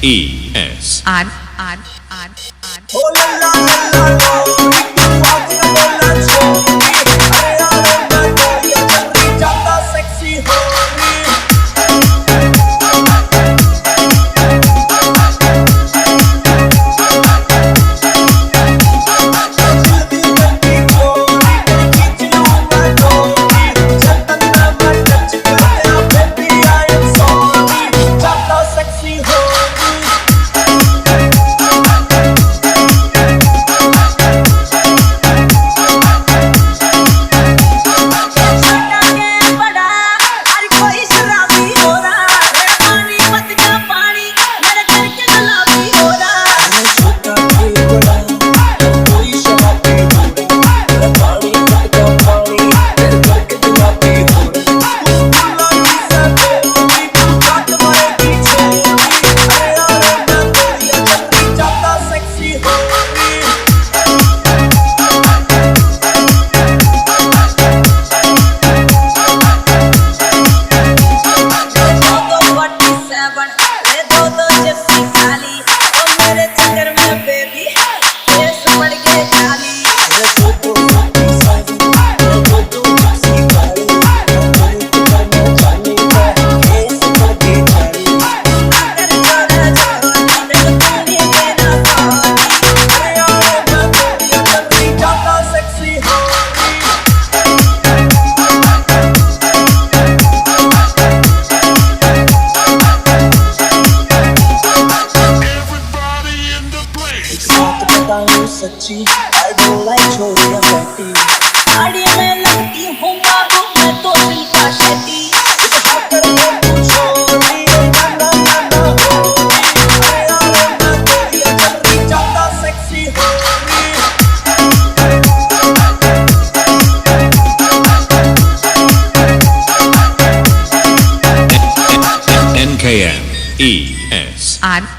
NKNES R Oh la la la la, walk the bola chori, अरे यार मैं गोरिया चली ज्यादा सेक्सी हो सच्ची I don't like छोड़िया बैठी साड़ी में लगती हूँ बाबू मैं तो दिल का शेटी कर दे तू छोड़ी ना ना ना ना होगी अरे यार मैं गोरिया चली ज्यादा सेक्सी NKNES R